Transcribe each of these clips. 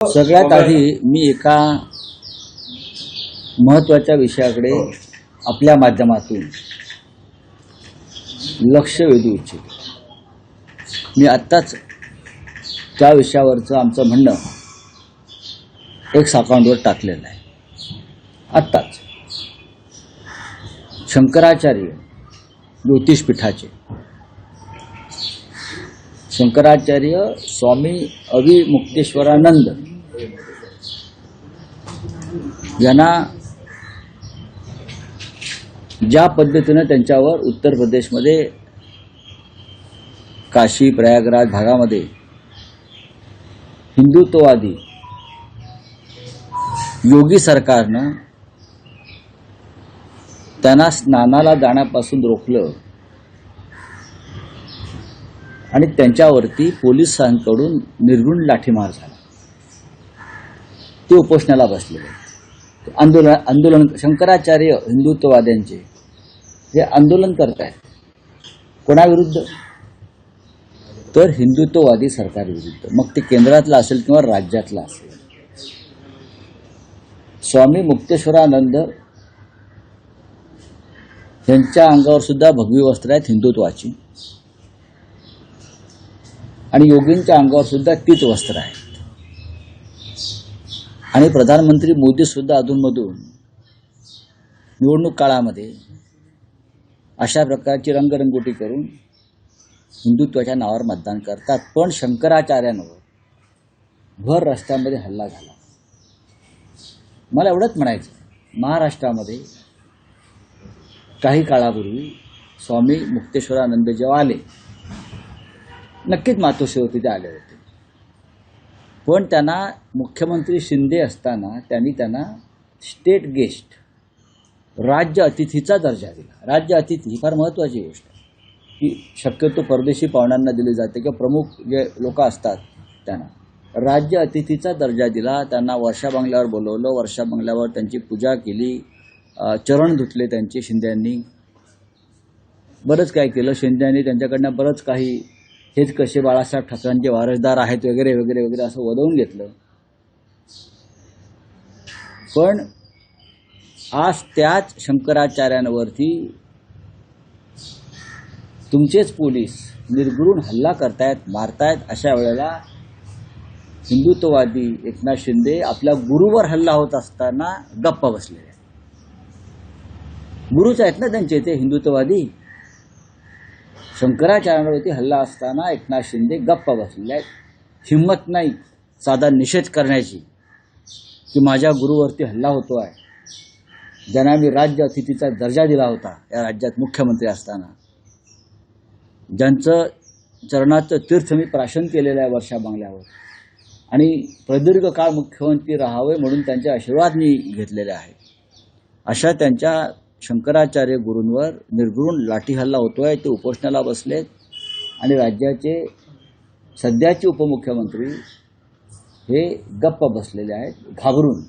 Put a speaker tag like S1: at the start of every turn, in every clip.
S1: सगळ्यात आधी मी एका महत्त्वाच्या विषयाकडे आपल्या माध्यमातून लक्ष वेधू इच्छितो. मी आत्ताच त्या विषयावरचं आमचं म्हणणं एक अकाउंटवर टाकलेलं आहे. आत्ताच शंकराचार्य ज्योतिषपीठाचे शंकराचार्य स्वामी अविमुक्तेश्वरानंद यांना ज्या पद्धतीनं त्यांच्यावर उत्तर प्रदेशमध्ये काशी प्रयागराज भागामध्ये हिंदुत्ववादी योगी सरकारनं त्यांना स्नानाला जाण्यापासून रोखलं आणि त्यांच्यावरती पोलिसांकडून निर्घृण लाठीमार झाला. ते उपोषणाला बसलेले आंदोलन शंकराचार्य हिंदुत्ववाद्यांचे जे आंदोलन करतायत कोणाविरुद्ध, तर हिंदुत्ववादी सरकारविरुद्ध, मग ते केंद्रातलं असेल किंवा राज्यातलं असेल. स्वामी मुक्तेश्वरानंद यांच्या अंगावर सुद्धा भगवी वस्त्र आहेत हिंदुत्वाची, आणि योगींच्या अंगावर सुद्धा तीच वस्त्र आहेत. आणि प्रधानमंत्री मोदी सुद्धा अधूनमधून निवडणूक काळामध्ये अशा प्रकारची रंगरंगोटी करून हिंदुत्वाच्या नावावर मतदान करतात. पण शंकराचार्यांवर भर रस्त्यामध्ये हल्ला झाला. मला एवढंच म्हणायचं, महाराष्ट्रामध्ये काही काळापूर्वी स्वामी मुक्तेश्वरानंद जेव्हा आले, नक्कीच मातोश्रीवरती ते आले होते, पण त्यांना मुख्यमंत्री शिंदे असताना त्यांना स्टेट गेस्ट, राज्य अतिथीचा दर्जा दिला. राज्य अतिथी ही फार महत्त्वाची गोष्ट आहे, की शक्यतो परदेशी पाहुण्यांना दिली जाते किंवा प्रमुख जे लोक असतात त्यांना राज्य अतिथीचा दर्जा दिला. त्यांना वर्षा बंगल्यावर बोलवलं, वर्षा बंगल्यावर त्यांची पूजा केली, चरण धुतले त्यांचे शिंद्यांनी, बरंच काय केलं. शिंद्यांनी त्यांच्याकडनं बरंच काही, हेच कसे बाळासाहेब ठाकरेंचे वारसदार आहेत वगैरे वगैरे वगैरे असं वदवून घेतलं. पण आज त्याच शंकराचार्यांवरती तुमचेच पोलीस निर्घृण हल्ला करतायत, मारतायत. अशा वेळेला हिंदुत्ववादी एकनाथ शिंदे आपल्या गुरुवर हल्ला होत असताना गप्प बसलेले आहेत. गुरुच आहेत ना त्यांचे ते हिंदुत्ववादी. शंकराचार्यांवरती हल्ला असताना एकनाथ शिंदे गप्प बसलेले आहेत. हिंमत नाही साधा निषेध करण्याची की माझ्या गुरुवरती हल्ला होतो आहे, ज्यांना मी राज्य अतिथीचा दर्जा दिला होता या राज्यात मुख्यमंत्री असताना, ज्यांचं चरणाचं तीर्थ मी प्राशन केलेलं आहे वर्षा बंगल्यावर, आणि प्रदीर्घ काळ मुख्यमंत्री राहावे म्हणून त्यांचे आशीर्वाद मी घेतलेले आहेत. अशा त्यांच्या शंकराचार्य गुरूंवर निर्घृण लाठी हल्ला होतोय. ते उपोषणाला बसलेत आणि राज्याचे सध्याचे उपमुख्यमंत्री हे गप्प बसलेले आहेत घाबरून.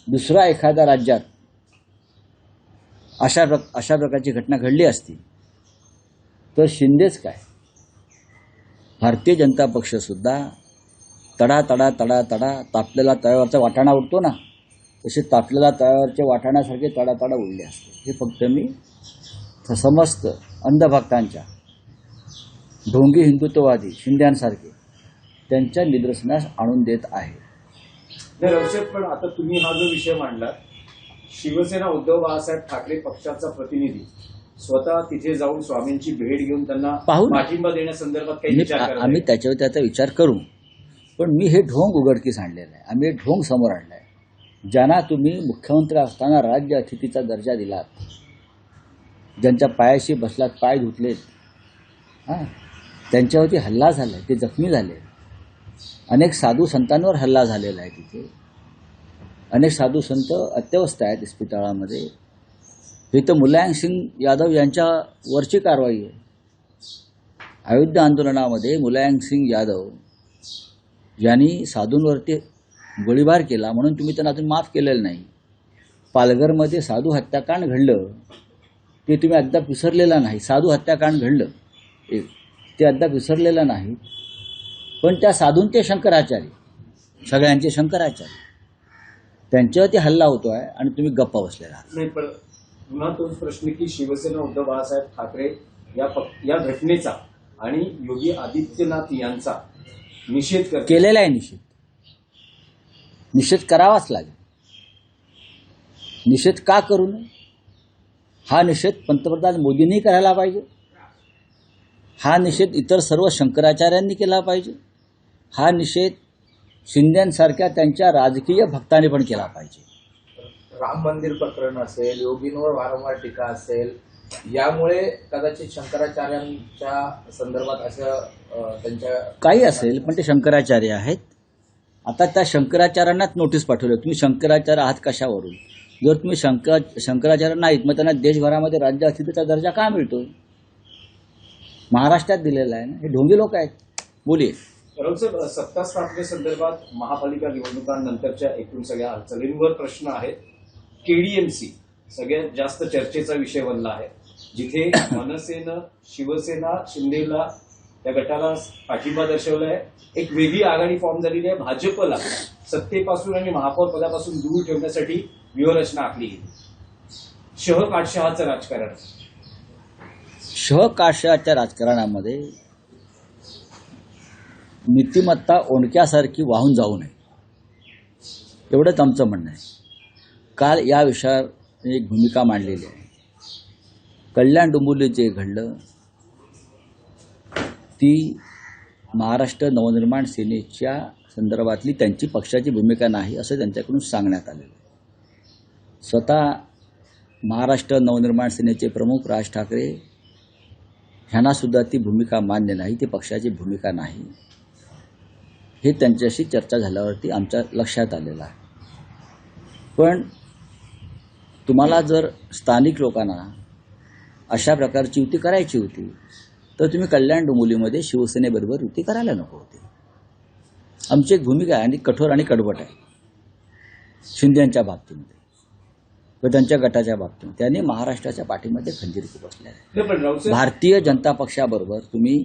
S1: दुसरा एखाद्या राज्यात अशा प्रकारची घटना घडली असती तर शिंदेच काय, भारतीय जनता पक्षसुद्धा तडा तडा तडा तडा तापलेला तव्यावरचा वाटाणा उडतो ना, तसे तापलेला तव्यावरच्या वाटाण्यासारखे तडा तडा उडले असते. हे फक्त मी समस्त अंधभक्तांच्या, ढोंगी हिंदुत्ववादी शिंद्यांसारखे त्यांच्या निदर्शनास आणून देत आहे.
S2: पण आता तुम्ही हा जो विषय मांडला, शिवसेना उद्धव बाळासाहेब ठाकरे पक्षाचा प्रतिनिधी स्वतः तिथे जाऊन स्वामींची भेट घेऊन त्यांना पाठिंबा देण्यासंदर्भात काही विचार करत,
S1: आम्ही त्याच्यावर त्याचा विचार करू. पण मी हे ढोंग उघडकीस आणलेलं आहे, आम्ही हे ढोंग समोर आणलं आहे. ज्यांना तुम्ही मुख्यमंत्री असताना राज्य अतिथीचा दर्जा दिलात, ज्यांच्या पायाशी बसलात, पाय धुतलेत, त्यांच्यावरती हल्ला झाला, ते जखमी झाले. अनेक साधू संतांवर हल्ला झालेला आहे. तिथे अनेक साधू संत अत्यवस्थ आहेत इस्पितळामध्ये. हे तर मुलायम सिंग यादव यांच्यावरची कारवाई आहे. अयोध्या आंदोलनामध्ये मुलायम सिंग यादव यांनी साधूंवरती गोळीबार केला म्हणून तुम्ही त्यांना अजून माफ केलेलं नाही. पालघरमध्ये साधू हत्याकांड घडलं, ते तुम्ही अद्याप विसरलेलं नाही. साधू हत्याकांड घडलं ते अद्याप विसरलेलं नाही. पण त्या साधूंचे शंकराचार्य सगळ्यांचे शंकराचार्य, त्यांच्यावरती हल्ला होतोय आणि तुम्ही गप्पा बसलेला आहात.
S2: नाही, पण पुन्हा तोच प्रश्न की शिवसेना उद्धव बाळासाहेब ठाकरे या घटनेचा आणि योगी आदित्यनाथ यांचा निषेध करते.
S1: केलेला आहे निषेध करावाच लागेल. निषेध का करू नये? हा निषेध पंतप्रधान मोदींनी करायला पाहिजे. हा निषेध इतर सर्व शंकराचार्यांनी केला पाहिजे. हा निषेध शिंदेसारख्या त्यांच्या राजकीय भक्तांनी पण केला पाहिजे.
S3: राम मंदिर प्रकरण असेल, योगींवर वारंवार टीका असेल, यामुळे कदाचित शंकराचार्यांच्या संदर्भात असं त्यांच्या
S1: काही असेल, पण ते शंकराचार्य आहेत. आता त्या शंकराचार्यांनाच नोटीस पाठवलं, तुम्ही शंकराचार्य आहात कशावरून? जर तुम्ही शंकराचार्य नाहीत, मग त्यांना देशभरामध्ये राज्य अस्तित्वाचा दर्जा का मिळतो? महाराष्ट्रात दिलेला आहे ना. हे ढोंगी लोक आहेत. बोलिये.
S2: राऊतसाहेब, सत्ता स्थापनेसंदर्भात महापालिका निवडणुकांनंतरच्या एकूण सगळ्या हालचालींवर प्रश्न आहेत. केडीएमसी सगळ्यात जास्त चर्चेचा विषय बनला आहे, जिथे मनसेनं शिवसेना शिंदेला त्या गटाला पाठिंबा दर्शवलाय. एक वेगळी आघाडी फॉर्म झालेली आहे. भाजपला सत्तेपासून आणि महापौर पदापासून दूर ठेवण्यासाठी व्यूहरचना आखली गेली. शहकाटशहाचं राजकारण.
S1: शहकाशाच्या राजकारणामध्ये नीतिमत्ता ओंडक्यासारखी वाहून जाऊ नये, एवढंच आमचं म्हणणं आहे. काल या विषयावर एक भूमिका मांडलेली आहे. कल्याण डोंबिवलीत जे घडलं ती महाराष्ट्र नवनिर्माण सेनेच्या संदर्भातली त्यांची पक्षाची भूमिका नाही असं त्यांच्याकडून सांगण्यात आलेलं आहे. स्वतः महाराष्ट्र नवनिर्माण सेनेचे प्रमुख राज ठाकरे ह्यांनासुद्धा ती भूमिका मान्य नाही, ती पक्षाची भूमिका नाही, हे त्यांच्याशी चर्चा झाल्यावरती आमच्या लक्षात आलेलं आहे. पण तुम्हाला जर स्थानिक लोकांना अशा प्रकारची युती करायची होती तर तुम्ही कल्याण डोंबिवलीमध्ये शिवसेनेबरोबर युती करायला नको होती. आमची एक भूमिका आहे आणि कठोर आणि कडवट आहे शिंदेच्या बाबतीमध्ये व त्यांच्या गटाच्या बाबतीत. त्यांनी महाराष्ट्राच्या पाठीमध्ये खंजीर खुपसले आहे. भारतीय जनता पक्षाबरोबर तुम्ही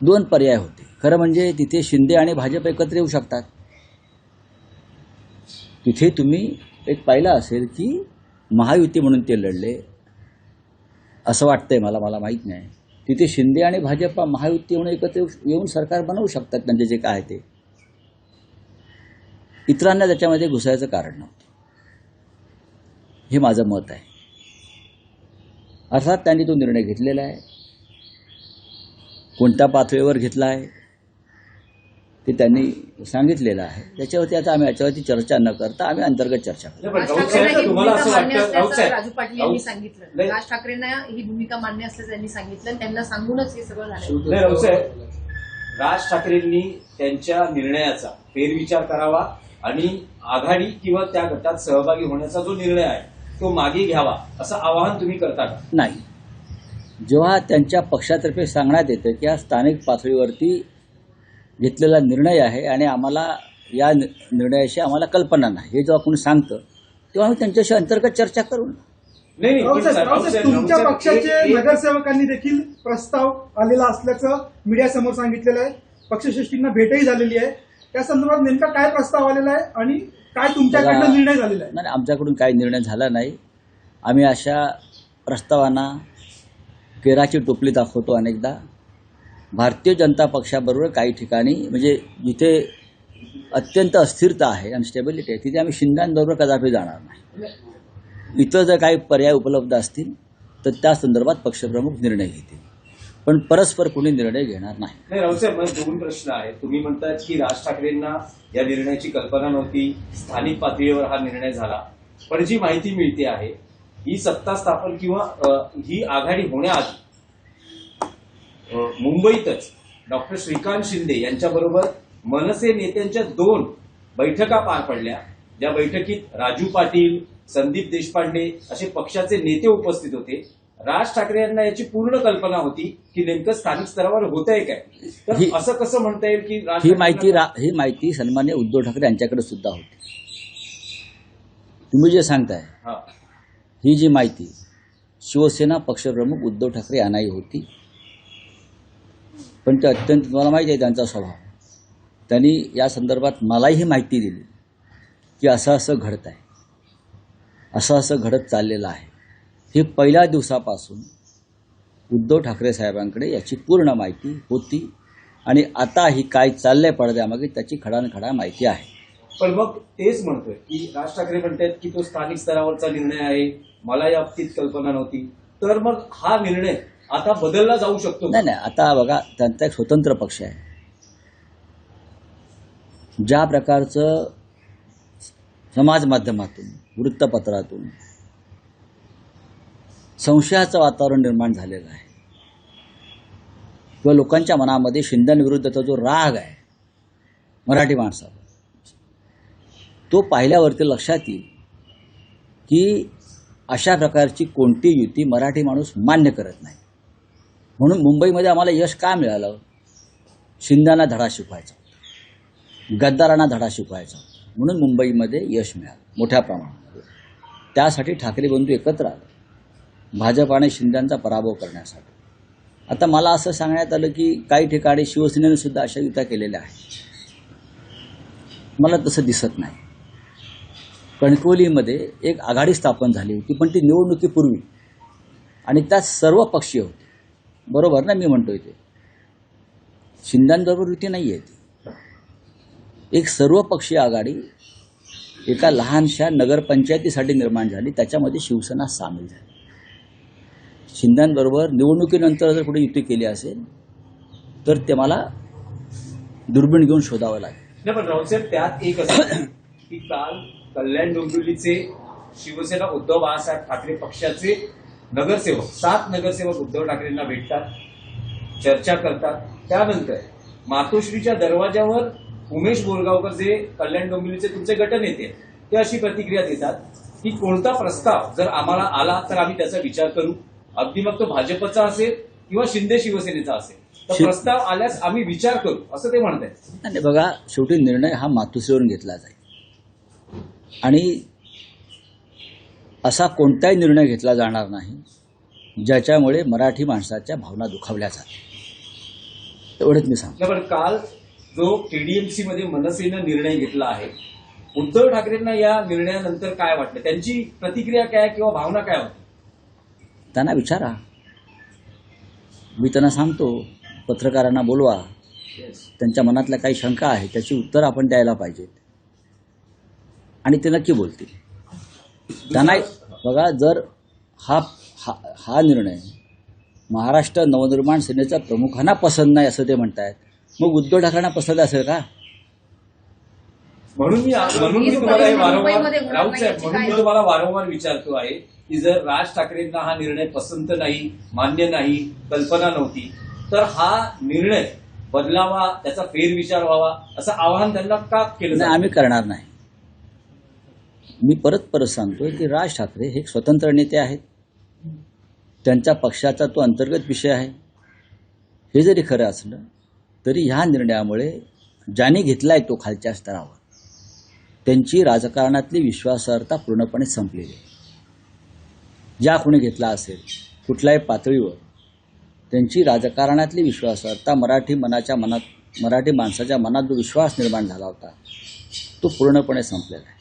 S1: दोन पर्याय होते. खरं म्हणजे तिथे शिंदे आणि भाजप एकत्र येऊ शकतात. तिथे तुम्ही एक पाहिलं असेल की महायुती म्हणून ते लढले असं वाटतंय मला माहीत नाही. तिथे शिंदे आणि भाजप महायुती म्हणून एकत्र येऊन सरकार बनवू शकतात त्यांचे जे काय ते. इतरांना त्याच्यामध्ये घुसायचं कारण नव्हतं, हे माझं मत आहे. अर्थात त्यांनी तो निर्णय घेतलेला आहे. कोणत्या पातळीवर घेतला आहे ते त्यांनी सांगितलेलं आहे. त्याच्यावरती आता आम्ही याच्यावरती चर्चा न करता आम्ही अंतर्गत चर्चा करू.
S4: राजू पाटील यांनी सांगितलं, राज ठाकरेंना ही भूमिका मान्य असल्याचं त्यांनी सांगितलं, त्यांना सांगूनच हे सगळं झालं.
S2: राज ठाकरेंनी त्यांच्या निर्णयाचा फेरविचार करावा आणि आघाडी किंवा त्या गटात सहभागी होण्याचा जो निर्णय आहे तो मागे घ्यावा असं आवाहन तुम्ही करता का?
S1: नाही. जेव्हा त्यांच्या पक्षातर्फे सांगण्यात येतं की हा स्थानिक पातळीवरती घेतलेला निर्णय आहे आणि आम्हाला या निर्णयाशी आम्हाला कल्पना नाही, हे जेव्हा कोणी सांगतं तेव्हा आम्ही त्यांच्याशी अंतर्गत चर्चा करू.
S2: नाही,
S5: तुमच्या पक्षाचे नगरसेवकांनी देखील प्रस्ताव आलेला असल्याचं मीडियासमोर सांगितलेलं आहे. पक्षश्रेष्ठींना भेटही झालेली आहे. त्या संदर्भात नेमका काय प्रस्ताव आलेला आहे आणि काय तुमच्याकडनं निर्णय झालेला आहे?
S1: नाही, आमच्याकडून काही निर्णय झाला नाही. आम्ही अशा प्रस्तावांना केराची टोपली दाखवतो अनेकदा. भारतीय जनता पक्षाबरोबर काही ठिकाणी म्हणजे जिथे अत्यंत अस्थिरता आहे, अनस्टेबिलिटी आहे, तिथे आम्ही शिंदेबरोबर कदापि जाणार नाही. इतर जर काही पर्याय उपलब्ध असतील तर त्या संदर्भात पक्षप्रमुख निर्णय घेतील, पण परस्पर कोणी निर्णय घेणार नाही.
S2: रावसाहेब, दोन प्रश्न आहेत. तुम्ही म्हणतात की राज ठाकरेंना या निर्णयाची कल्पना नव्हती, स्थानिक पातळीवर हा निर्णय झाला, पण जी माहिती मिळते आहे ही सत्ता स्थापन किंवा ही आघाडी होण्याआधी मुंबईतच डॉक्टर श्रीकांत शिंदे यांच्याबरोबर मनसे नेत्यांच्या 2 बैठका पार पडल्या, ज्या बैठकीत राजू पाटील, संदीप देशपांडे असे पक्षाचे नेते उपस्थित होते. राज ठाकरे यांना याची पूर्ण कल्पना होती की नेमकं स्थानिक स्तरावर होत आहे काय, तर असं कसं म्हणता येईल की
S1: ही माहिती सन्मान्य उद्धव ठाकरे यांच्याकडे सुद्धा होती. तुम्ही जे सांगताय ही जी माहिती शिवसेना पक्षप्रमुख उद्धव ठाकरे यांनाही होती, पण ते अत्यंत, तुम्हाला माहिती आहे त्यांचा स्वभाव, त्यांनी या संदर्भात मलाही माहिती दिली की असं असं घडत आहे, असं असं घडत चाललेलं आहे. हे पहिल्या दिवसापासून उद्धव ठाकरे साहेबांकडे याची पूर्ण माहिती होती आणि आता ही काय चाललंय पडद्यामागे त्याची खडानखडा माहिती आहे.
S2: पण मग तेच म्हणतोय की राज ठाकरे म्हणतात की तो स्थानिक स्तरावरचा निर्णय आहे, मला या बाबतीत कल्पना नव्हती. तर मग हा निर्णय आता बदलला जाऊ शकतो?
S1: नाही, आता बघा, त्यांचा एक स्वतंत्र पक्ष आहे. ज्या प्रकारचं समाज माध्यमातून, वृत्तपत्रातून संशयाचं वातावरण निर्माण झालेलं आहे किंवा लोकांच्या मनामध्ये शिंदेविरुद्धचा जो राग आहे मराठी माणसावर, तो पाहिल्यावरती लक्षात येईल की अशा प्रकारची कोणती युती मराठी माणूस मान्य करत नाही. म्हणून मुंबईमध्ये आम्हाला यश का मिळालं? शिंदेना धडा शिकवायचा, गद्दारांना धडा शिकवायचा, म्हणून मुंबईमध्ये यश मिळालं मोठ्या प्रमाणात. त्यासाठी ठाकरे बंधू एकत्र आले भाजप आणि शिंदेचा पराभव करण्यासाठी. आता मला असं सांगण्यात आलं की काही ठिकाणी शिवसेनेने सुद्धा अशा युत्या केलेल्या आहेत. मला तसं दिसत नाही. कणकवलीमध्ये एक आघाडी स्थापन झाली होती, पण ती निवडणुकीपूर्वी, आणि त्यात सर्व पक्षीय होते. बरोबर ना मी म्हणतोय ते? शिंदेबरोबर युती नाही आहे ती. एक सर्वपक्षीय आघाडी एका लहानशा नगरपंचायतीसाठी निर्माण झाली, त्याच्यामध्ये शिवसेना सामील झाली. शिंदेबरोबर निवडणुकीनंतर जर कुठे युती केली असेल तर ते मला दुर्बीण घेऊन शोधावं लागेल.
S2: नाही, पण राऊत साहेब, त्यात एक असं की काल कल्याण डोंबिवलीचे शिवसेना उद्धव बाळासाहेब ठाकरे पक्षाचे नगरसेवक 7 नगरसेवक उद्धव ठाकरेंना भेटतात, चर्चा करतात. त्यानंतर मातोश्रीच्या दरवाजावर उमेश बोरगावकर जे कल्याण डोंबिवलीचे तुमचे गटनेते, ते अशी प्रतिक्रिया देतात की कोणता प्रस्ताव जर आम्हाला आला तर आम्ही त्याचा विचार करू. अगदी मग तो भाजपचा असेल किंवा शिंदे शिवसेनेचा असेल, तर प्रस्ताव आल्यास आम्ही विचार करू, असं ते म्हणत आहेत.
S1: नाही बघा, शेवटी निर्णय हा मातोश्रीवरून घेतला जाईल आणि असा कोणताही निर्णय घेतला जाणार नाही ज्याच्यामुळे मराठी माणसाच्या भावना दुखावल्या जातात. एवढंच मी सांगतो.
S2: पण काल जो केडीएमसी मध्ये मनसेनं निर्णय घेतला आहे, उद्धव ठाकरेंना या निर्णयानंतर काय वाटलं? त्यांची प्रतिक्रिया काय किंवा भावना काय होती?
S1: त्यांना विचारा, मी त्यांना सांगतो, पत्रकारांना बोलवा, त्यांच्या मनातल्या काही शंका आहे त्याची उत्तर आपण द्यायला पाहिजेत आणि ते नक्की बोलतील. त्यांना बघा, जर हा निर्णय महाराष्ट्र नवनिर्माण सेनेच्या प्रमुखांना पसंत नाही असं ते म्हणतायत, मग उद्धव ठाकरेंना पसंत असेल का?
S2: म्हणून मी तुम्हाला हे वारंवार, राऊत साहेब, म्हणून मी तुम्हाला वारंवार विचारतो आहे की जर राज ठाकरेंना हा निर्णय पसंत नाही, मान्य नाही, कल्पना नव्हती, तर हा निर्णय बदलावा, त्याचा फेरविचार व्हावा, असं आवाहन त्यांना का केलं?
S1: आम्ही करणार नाही. मी परत सांगतोय की राज ठाकरे हे एक स्वतंत्र नेते आहेत. त्यांच्या पक्षाचा तो अंतर्गत विषय आहे. हे जरी खरं असलं तरी ह्या निर्णयामुळे ज्यांनी घेतलाय तो खालच्या स्तरावर, त्यांची राजकारणातली विश्वासार्हता पूर्णपणे संपलेली आहे. ज्या कोणी घेतला असेल कुठल्याही पातळीवर, त्यांची राजकारणातली विश्वासार्हता, मराठी माणसाच्या मनात जो विश्वास निर्माण झाला होता तो पूर्णपणे संपलेला आहे.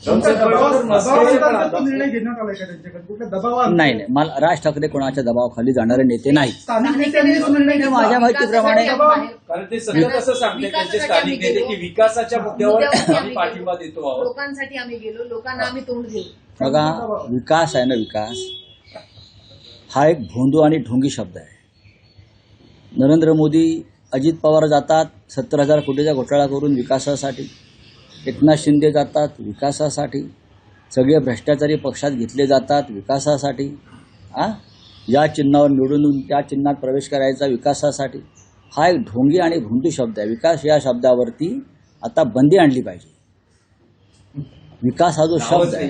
S5: निर्णय घेण्यात आलाय का त्यांच्याकडे? कुठल्या दबावात?
S1: नाही, मला राज ठाकरे कोणाच्या दबावाखाली जाणारे नेते नाहीत.
S5: स्थानिक नेत्यांनी जो निर्णय घेतला,
S1: माझ्या माहितीप्रमाणे
S2: कारण ते सतत असं सांगते त्यांचे स्थानिक नेते की विकासाच्या मुद्द्यावर आम्ही पाठिंबा देतो आहोत,
S4: लोकांसाठी आम्ही गेलो, लोकांना आम्ही तोंड देऊ.
S1: बघा, विकास आहे ना, विकास हा एक भोंदू आणि ढोंगी शब्द आहे. नरेंद्र मोदी, अजित पवार जातात 70,000 कोटीचा घोटाळा करून विकासासाठी, एकनाथ शिंदे जातात विकासासाठी, सगळे भ्रष्टाचारी पक्षात घेतले जातात विकासासाठी. या चिन्हावर निवडून त्या चिन्हात प्रवेश करायचा विकासासाठी. हा एक ढोंगी आणि भोंदू शब्द आहे. विकास या शब्दावरती आता बंदी आणली पाहिजे. विकास हा जो शब्द आहे,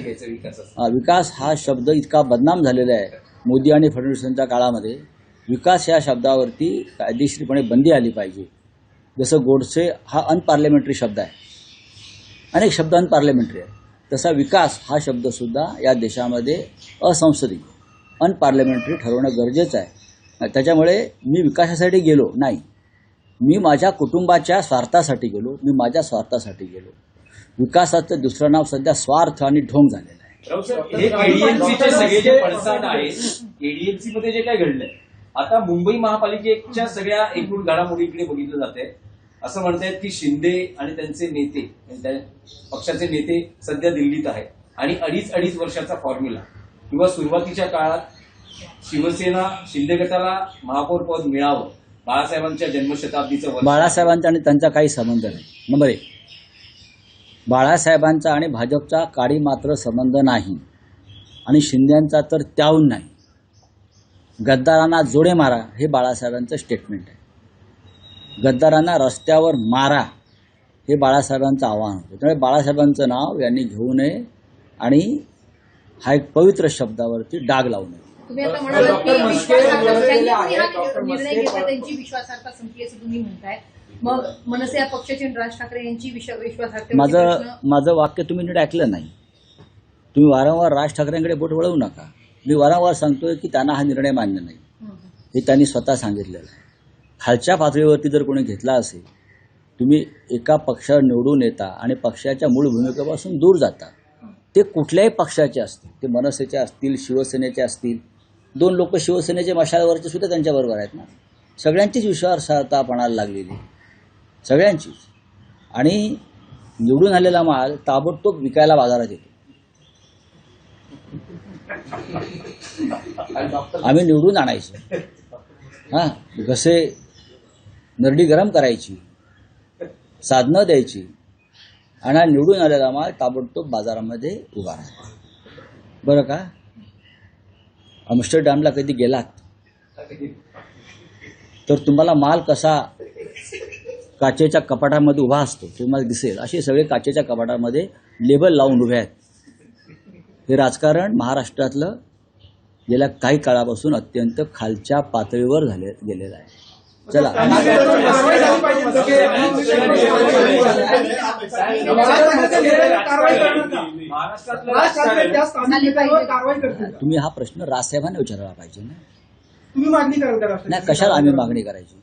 S1: विकास हा शब्द इतका बदनाम झालेला आहे मोदी आणि फडणवीसांच्या काळामध्ये. विकास या शब्दावरती कायदेशीरपणे बंदी आली पाहिजे. जसं गोडसे हा अनपार्लमेंटरी शब्द आहे, अनेक शब्द अनपार्लमेंटरी आहे, तसा विकास हा शब्दसुद्धा या देशामध्ये असंसदीय, अनपार्लमेंटरी ठरवणं गरजेचं आहे. त्याच्यामुळे मी विकासासाठी गेलो नाही, मी माझ्या कुटुंबाच्या स्वार्थासाठी गेलो, मी माझ्या स्वार्थासाठी गेलो. विकासाचं दुसरं नाव सध्या स्वार्थ आणि ढोंग झालेलं आहे.
S2: राऊत साहेब, हे एडीएमसीचे सगळे जे पडसाद आहेत, एडीएमसी मध्ये जे काय घडलंय, आता मुंबई महापालिकेच्या सगळ्या एकूण घडामोडीकडे बघितलं जाते. असं म्हणतायत की शिंदे आणि त्यांचे नेते, त्या पक्षाचे नेते सध्या दिल्लीत आहेत आणि अडीच वर्षाचा फॉर्म्युला किंवा सुरुवातीच्या काळात शिवसेना शिंदे गटाला महापौर पद मिळावं, बाळासाहेबांच्या जन्मशताब्दीचं वर्ष.
S1: बाळासाहेबांचा आणि त्यांचा काही संबंध नाही. नंबर 1, बाळासाहेबांचा आणि भाजपचा काडी मात्र संबंध नाही आणि शिंदेचा तर त्याहून नाही. गद्दारांना जोडे मारा हे बाळासाहेबांचं स्टेटमेंट आहे. गद्दारांना रस्त्यावर मारा हे बाळासाहेबांचं आव्हान होतं. त्यामुळे बाळासाहेबांचं नाव यांनी घेऊ नये आणि हा एक पवित्र शब्दावरती डाग लावू नये.
S4: तुम्ही आता म्हणालात की विश्वासार्हता त्यांनी हा निर्णय घेतला, त्यांची विश्वासार्हता संपली असं तुम्ही म्हणताय. मग मनसे या पक्षाची आणि राज ठाकरे यांची विश्वासार्हता
S1: माझं वाक्य तुम्ही नीट ऐकलं नाही. तुम्ही वारंवार राज ठाकरेंकडे बोट वळवू नका. मी वारंवार सांगतोय की त्यांना हा निर्णय मान्य नाही, हे त्यांनी स्वतः सांगितलेलं आहे. खालच्या पातळीवरती जर कोणी घेतला असेल, तुम्ही एका पक्षावर निवडून येता आणि पक्षाच्या मूळ भूमिकेपासून दूर जाता. ते कुठल्याही पक्षाचे असतील, ते मनसेचे असतील, शिवसेनेचे असतील. 2 लोक शिवसेनेचे मशालवरचे सुद्धा त्यांच्याबरोबर आहेत ना. सगळ्यांचीच विश्वासार्हता पणाला लागलेली, सगळ्यांचीच. आणि निवडून आलेला माल ताबडतोब विकायला बाजारात येतो. आम्ही निवडून आणायचे, हां, घसे नरडी गरम करायची, साधनं द्यायची आणि निवडून आलेला माल ताबडतोब बाजारामध्ये उभा राहतो. बरं का? आम्स्टरडॅमला कधी गेलात तर तुम्हाला माल कसा काचेच्या कपाटामध्ये उभा असतो तुम्हाला दिसेल. असे सगळे काचेच्या कपाटामध्ये लेबल लावून उभे आहेत. हे राजकारण महाराष्ट्रातलं गेल्या काही काळापासून अत्यंत खालच्या पातळीवर गेलेलं आहे. चला, तुम्ही हा प्रश्न राजसाहेबांना विचारायला पाहिजे ना.
S5: तुम्ही मागणी कराल?
S1: नाही, कशाला आम्ही मागणी करायची?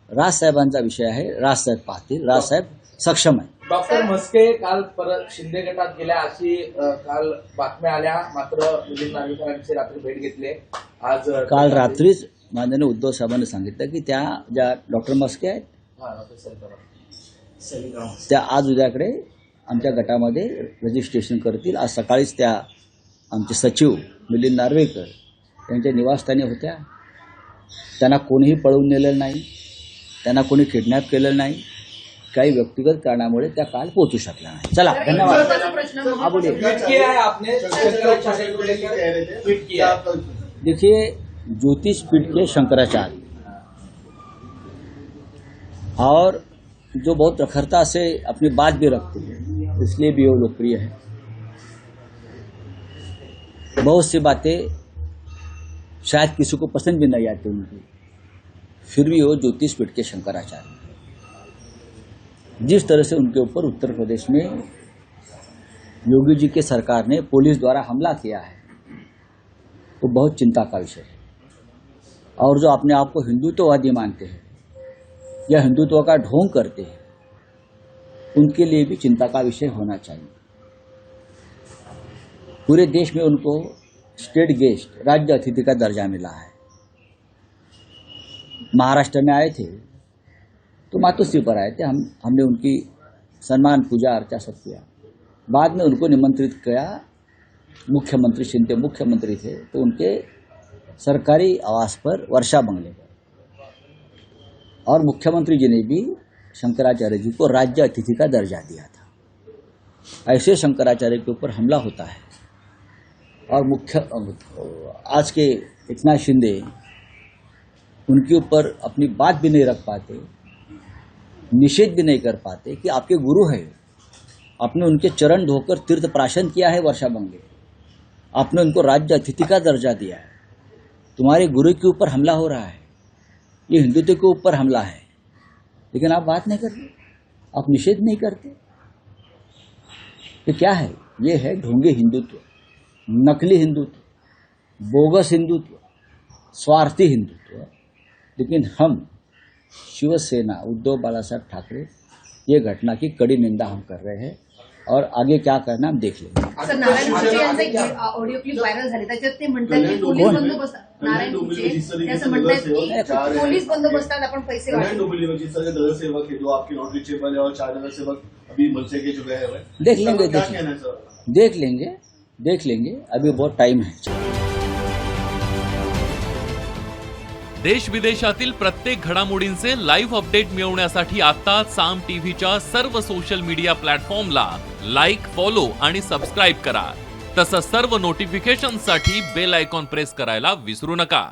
S1: राजसाहेबांचा विषय आहे, राजसाहेब पाहतील. राजसाहेब सक्षम आहे.
S3: डॉक्टर म्हस्के काल परत शिंदे गटात गेल्या अशी काल बातम्या आल्या, मात्र मिलिंद नार्वेकरांची रात्री भेट घेतली. आज
S1: काल रात्रीच माननीय उद्धव साहेबांनी सांगितलं की त्या ज्या डॉक्टर म्हस्के आहेत त्या आज उद्याकडे आमच्या गटामध्ये रजिस्ट्रेशन करतील. आज सकाळीच त्या आमचे सचिव मिलिंद नार्वेकर त्यांच्या निवासस्थानी होत्या. त्यांना कोणीही पळवून नेलेलं नाही, त्यांना कोणी किडनॅप केलेलं नाही. काही व्यक्तिगत कारणामुळे त्या काल पोहोचू शकल्या नाही. चला, धन्यवाद. देखिए, ज्योतिषपीठ के शंकराचार्य और जो बहुत प्रखरता से अपनी बात भी रखते हैं, इसलिए भी वो लोकप्रिय है. बहुत सी बातें शायद किसी को पसंद भी नहीं आती उनकी, फिर भी वो ज्योतिषपीठ के शंकराचार्य. जिस तरह से उनके ऊपर उत्तर प्रदेश में योगी जी के सरकार ने पुलिस द्वारा हमला किया है, वो बहुत चिंता का विषय है. और जो अपने आप को हिंदुत्ववादी मानते हैं या हिंदुत्व का ढोंग करते हैं, उनके लिए भी चिंता का विषय होना चाहिए. पूरे देश में उनको स्टेट गेस्ट, राज्य अतिथि का दर्जा मिला है. महाराष्ट्र में आए थे तो मातोश्री पर आए थे. हमने उनकी सम्मान, पूजा, अर्चा सब किया. बाद में उनको निमंत्रित किया. मुख्यमंत्री शिंदे मुख्यमंत्री थे तो उनके सरकारी आवास पर, वर्षा बंगले पर, और मुख्यमंत्री जी ने भी शंकराचार्य जी को राज्य अतिथि का दर्जा दिया था. ऐसे शंकराचार्य के ऊपर हमला होता है और आज के एकनाथ शिंदे उनके ऊपर अपनी बात भी नहीं रख पाते, निषेध भी नहीं कर पाते कि आपके गुरु है, आपने उनके चरण धोकर तीर्थ प्राशन किया है वर्षा बंगले, आपने उनको राज्य अतिथि का दर्जा दिया है. तुम्हारे गुरु के ऊपर हमला हो रहा है, ये हिंदुत्व के ऊपर हमला है, लेकिन आप बात नहीं करते, आप निषेध नहीं करते. ये क्या है? ये है ढोंगे हिंदुत्व, नकली हिंदुत्व, बोगस हिंदुत्व, स्वार्थी हिंदुत्व. लेकिन हम शिवसेना उद्धव बालासाहेब ठाकरे ये घटना की कड़ी निंदा हम कर रहे हैं और आगे क्या करना हम देख लेंगे.
S4: सर, नारायण कुचे यांचा एक ऑडिओ क्लिप व्हायरल झाली, त्याच्यात ते म्हणतात की पोलीस बंदोबस्त, नारायण कुचे ते असं म्हणतात की पोलीस बंदोबस्तात आपण पैसे वाटतो.
S6: जिस तरह नगर सेवक है जो आपके नॉट रीचेबल है और 4 नगर सेवक अभी मनसे के जो गए हुए
S1: देख लेंगे
S6: क्या कहना है सर?
S1: देख लेंगे अभी बहुत टाइम है.
S7: देश विदेशातील प्रत्येक घडामोडींचे लाईव्ह अपडेट मिळवण्यासाठी आता साम टीव्हीच्या सर्व सोशल मीडिया प्लॅटफॉर्मला लाईक, फॉलो आणि सबस्क्राईब करा. तसंच सर्व नोटिफिकेशनसाठी बेल आयकॉन प्रेस करायला विसरू नका.